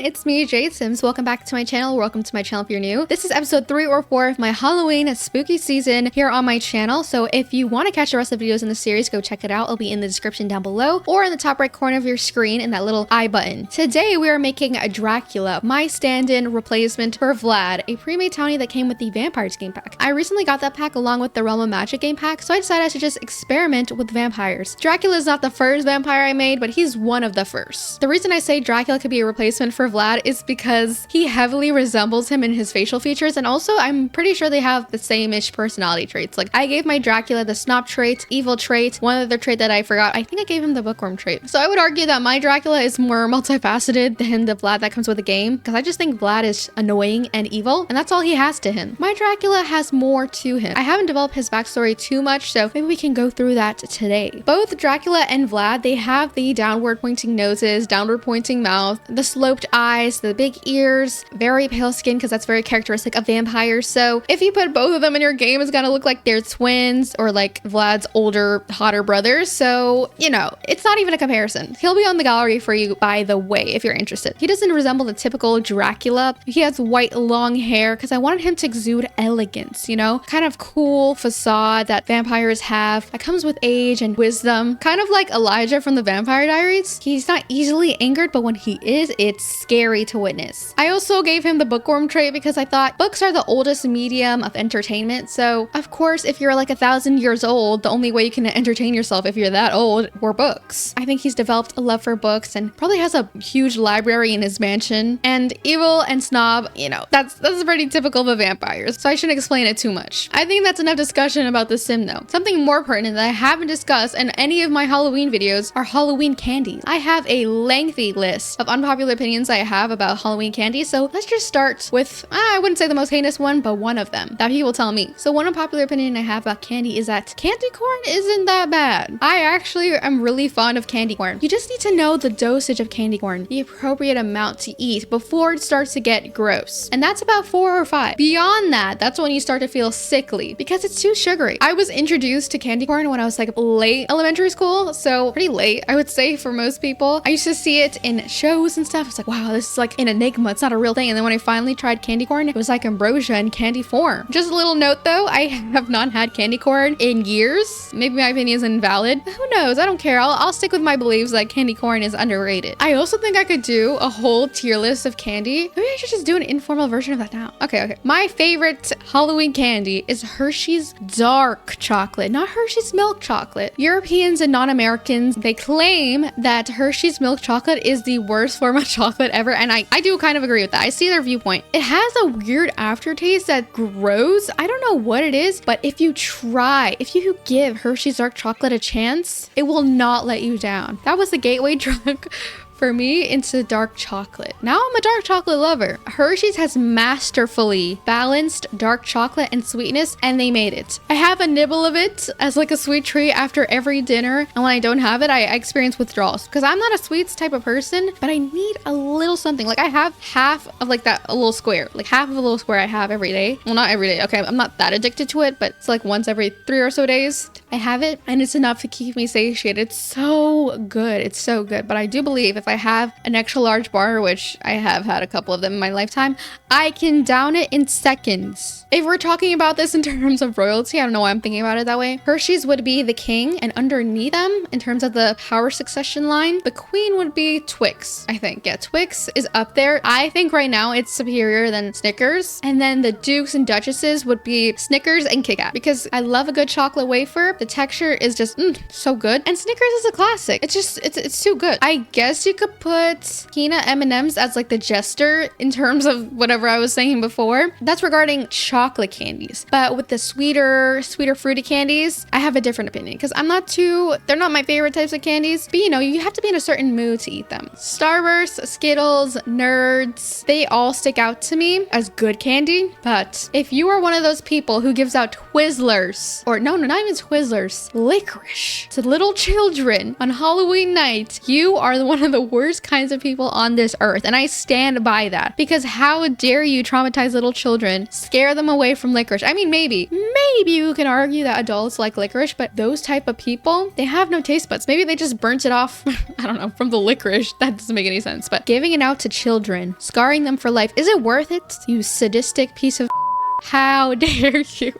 it's me, Jade Sims. Welcome back to my channel. Welcome to my channel if you're new. This is episode 3 or 4 of my Halloween spooky season here on my channel. So if you want to catch the rest of the videos in the series, go check it out. It'll be in the description down below or in the top right corner of your screen in that little I button. Today we are making a Dracula, my stand-in replacement for Vlad, a pre-made townie that came with the Vampires game pack. I recently got that pack along with the Realm of Magic game pack, so I decided I should just experiment with vampires. Dracula is not the first vampire I made, but he's one of the first. The reason I say Dracula could be a replacement for Vlad is because he heavily resembles him in his facial features, and also I'm pretty sure they have the same-ish personality traits. Like, I gave my Dracula the snob trait, evil trait, one other trait that I forgot. I think I gave him the bookworm trait. So I would argue that my Dracula is more multifaceted than the Vlad that comes with the game, because I just think Vlad is annoying and evil, and that's all he has to him. My Dracula has more to him. I haven't developed his backstory too much, so maybe we can go through that today. Both Dracula and Vlad, they have the downward pointing noses, downward pointing mouth, the sloped eyes, the big ears, very pale skin because that's very characteristic of vampires. So if you put both of them in your game, it's gonna look like they're twins or like Vlad's older, hotter brothers. So, you know, it's not even a comparison. He'll be on the gallery for you, by the way, if you're interested. He doesn't resemble the typical Dracula. He has white long hair because I wanted him to exude elegance, you know, kind of cool facade that vampires have that comes with age and wisdom, kind of like Elijah from the Vampire Diaries. He's not easily angered, but when he is, it's scary to witness. I also gave him the bookworm trait because I thought books are the oldest medium of entertainment. So of course, if you're like 1,000 years old, the only way you can entertain yourself if you're that old were books. I think he's developed a love for books and probably has a huge library in his mansion. And evil and snob, you know, that's pretty typical of a vampire. So I shouldn't explain it too much. I think that's enough discussion about the sim though. Something more pertinent that I haven't discussed in any of my Halloween videos are Halloween candies. I have a lengthy list of unpopular opinions I have about Halloween candy, so let's just start with, I wouldn't say the most heinous one, but one of them that people tell me. So one unpopular opinion I have about candy is that candy corn isn't that bad. I actually am really fond of candy corn. You just need to know the dosage of candy corn, the appropriate amount to eat before it starts to get gross. And that's about 4 or 5. Beyond that, that's when you start to feel sickly because it's too sugary. I was introduced to candy corn when I was like late elementary school, so pretty late, I would say, for most people. I used to see it in shows and stuff. It's like, wow, this is like an enigma. It's not a real thing. And then when I finally tried candy corn, it was like ambrosia in candy form. Just a little note though, I have not had candy corn in years. Maybe my opinion is invalid. Who knows? I don't care. I'll stick with my beliefs that candy corn is underrated. I also think I could do a whole tier list of candy. Maybe I should just do an informal version of that now. Okay. My favorite Halloween candy is Hershey's dark chocolate, not Hershey's milk chocolate. Europeans and non-Americans, they claim that Hershey's milk chocolate is the worst form of chocolate ever, and I do kind of agree with that. I see their viewpoint. It has a weird aftertaste that grows. I don't know what it is, but if you give Hershey's dark chocolate a chance, it will not let you down. That was the gateway drug for me into dark chocolate. Now I'm a dark chocolate lover. Hershey's has masterfully balanced dark chocolate and sweetness, and they made it. I have a nibble of it as like a sweet treat after every dinner, and when I don't have it, I experience withdrawals because I'm not a sweets type of person, but I need a little something. Like, I have half of like that, a little square, like half of a little square I have every day. Well, not every day. Okay, I'm not that addicted to it, but it's like once every 3 or so days I have it, and it's enough to keep me satiated. It's so good. It's so good. But I do believe if I have an extra large bar, which I have had a couple of them in my lifetime, I can down it in seconds. If we're talking about this in terms of royalty, I don't know why I'm thinking about it that way. Hershey's would be the king, and underneath them, in terms of the power succession line, the queen would be Twix, I think. Yeah, Twix is up there. I think right now it's superior than Snickers. And then the dukes and duchesses would be Snickers and Kit Kat, because I love a good chocolate wafer. The texture is just so good. And Snickers is a classic. It's too good. I guess you could put peanut M&Ms as like the jester in terms of whatever I was saying before. That's regarding chocolate candies. But with the sweeter fruity candies, I have a different opinion because they're not my favorite types of candies, but you know, you have to be in a certain mood to eat them. Starburst, Skittles, Nerds, they all stick out to me as good candy. But if you are one of those people who gives out Twizzlers, or no, not even Twizzlers, licorice to little children on Halloween night, you are one of the worst kinds of people on this earth, and I stand by that, because how dare you traumatize little children, scare them away from licorice? I mean, maybe you can argue that adults like licorice, but those type of people, they have no taste buds. Maybe they just burnt it off I don't know, from the licorice. That doesn't make any sense. But giving it out to children, scarring them for life. Is it worth it, you sadistic piece of how dare you?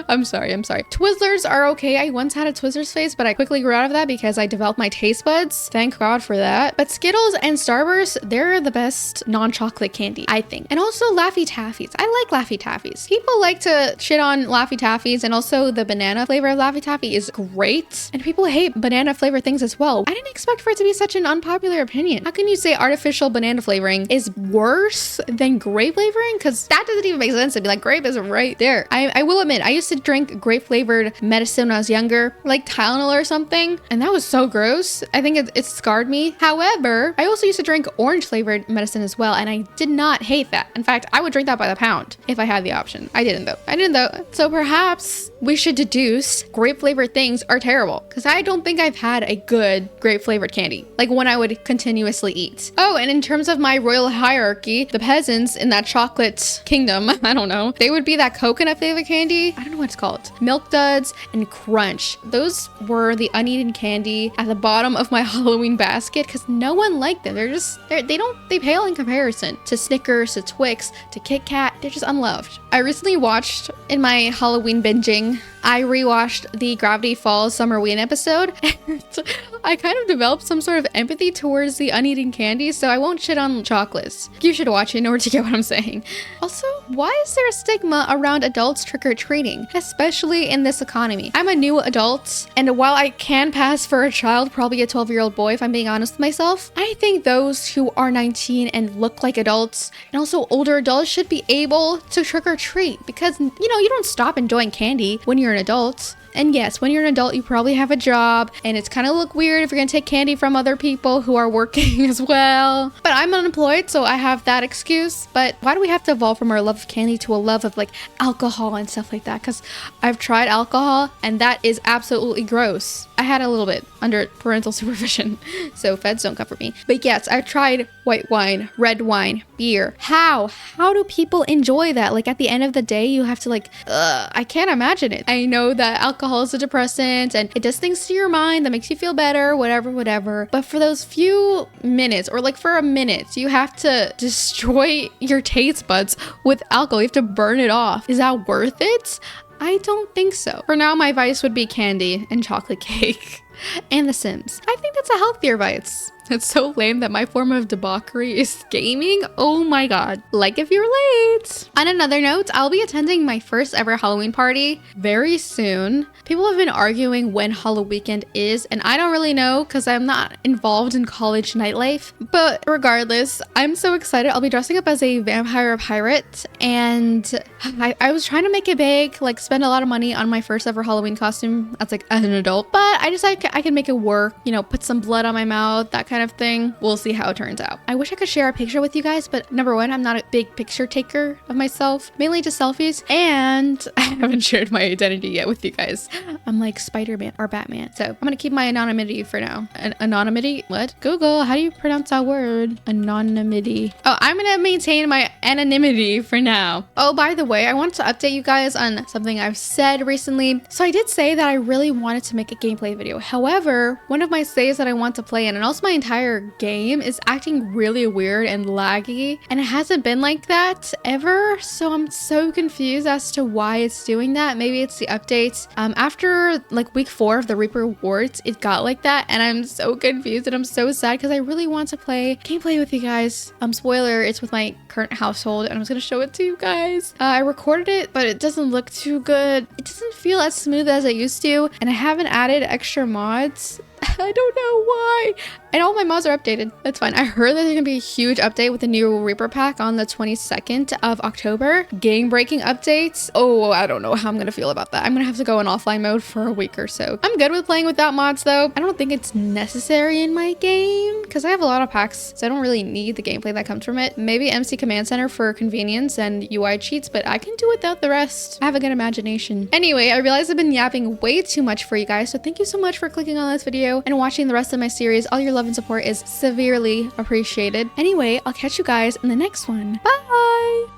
I'm sorry. Twizzlers are okay. I once had a Twizzlers phase, but I quickly grew out of that because I developed my taste buds. Thank God for that. But Skittles and Starburst, they're the best non-chocolate candy, I think. And also Laffy Taffies. I like Laffy Taffies. People like to shit on Laffy Taffies, and also the banana flavor of Laffy Taffy is great. And people hate banana flavor things as well. I didn't expect for it to be such an unpopular opinion. How can you say artificial banana flavoring is worse than grape flavoring? Because that doesn't even make sense to be like, grape is right there. I will admit, I used to drink grape flavored medicine when I was younger, like Tylenol or something, and that was so gross. I think it scarred me. However, I also used to drink orange flavored medicine as well, and I did not hate that. In fact, I would drink that by the pound if I had the option. I didn't though. So perhaps we should deduce grape flavored things are terrible, because I don't think I've had a good grape flavored candy, like one I would continuously eat. Oh, and in terms of my royal hierarchy, the peasants in that chocolate kingdom, I don't know, they would be that coconut flavored candy. I don't know what it's called. Milk Duds and Crunch. Those were the uneaten candy at the bottom of my Halloween basket because no one liked them. They pale in comparison to Snickers, to Twix, to Kit Kat. They're just unloved. I recently watched, in my Halloween binging, I rewatched the Gravity Falls Summerween episode, and I kind of developed some sort of empathy towards the uneaten candy, so I won't shit on chocolates. You should watch it in order to get what I'm saying. Also, why is there a stigma around adults trick-or-treating, especially in this economy? I'm a new adult, and while I can pass for a child, probably a 12-year-old boy if I'm being honest with myself, I think those who are 19 and look like adults, and also older adults, should be able to trick-or-treat, because, you know, you don't stop enjoying candy when you're an adult. And yes, when you're an adult, you probably have a job, and it's kind of look weird if you're gonna take candy from other people who are working as well. But I'm unemployed, so I have that excuse. But why do we have to evolve from our love of candy to a love of like alcohol and stuff like that? Because I've tried alcohol, and that is absolutely gross. I had a little bit under parental supervision, so feds don't cover me. But yes, I've tried white wine, red wine, beer. How do people enjoy that? Like at the end of the day, you have to like, I can't imagine it. I know that alcohol is a depressant and it does things to your mind that makes you feel better, whatever. But for those few minutes, or like for a minute, you have to destroy your taste buds with alcohol. You have to burn it off. Is that worth it? I don't think so. For now, my vice would be candy and chocolate cake and The Sims. I think that's a healthier vice. It's so lame that my form of debauchery is gaming. Oh my god. Like if you're late. On another note, I'll be attending my first ever Halloween party very soon. People have been arguing when Halloween weekend is, and I don't really know because I'm not involved in college nightlife. But regardless, I'm so excited. I'll be dressing up as a vampire pirate, and I was trying to make it big, like spend a lot of money on my first ever Halloween costume as like an adult, but I decided I can make it work, you know, put some blood on my mouth, that kind of thing. We'll see how it turns out. I wish I could share a picture with you guys, but number one, I'm not a big picture taker of myself, mainly just selfies, and I haven't shared my identity yet with you guys. I'm like Spider-Man or Batman, so I'm gonna keep my anonymity for now. Anonymity? What? Google, how do you pronounce that word? Anonymity. Oh, I'm gonna maintain my anonymity for now. Oh, by the way, I want to update you guys on something I've said recently. So I did say that I really wanted to make a gameplay video. However, one of my saves that I want to play in, and also my entire game, is acting really weird and laggy, and it hasn't been like that ever, so I'm so confused as to why it's doing that. Maybe it's the updates. After like week 4 of the Reaper Rewards, it got like that, and I'm so confused and I'm so sad because I really want to play gameplay with you guys. Spoiler, it's with my current household, and I'm just gonna show it to you guys. I recorded it, but it doesn't look too good. It doesn't feel as smooth as it used to, and I haven't added extra mods. I don't know why. And all my mods are updated. That's fine. I heard that there's gonna be a huge update with the new Reaper pack on the 22nd of October. Game breaking updates. Oh, I don't know how I'm gonna feel about that. I'm gonna have to go in offline mode for a week or so. I'm good with playing without mods though. I don't think it's necessary in my game because I have a lot of packs, so I don't really need the gameplay that comes from it. Maybe MC Command Center for convenience and UI cheats, but I can do without the rest. I have a good imagination. Anyway, I realize I've been yapping way too much for you guys, so thank you so much for clicking on this video and watching the rest of my series. All your love and support is severely appreciated. Anyway, I'll catch you guys in the next one. Bye!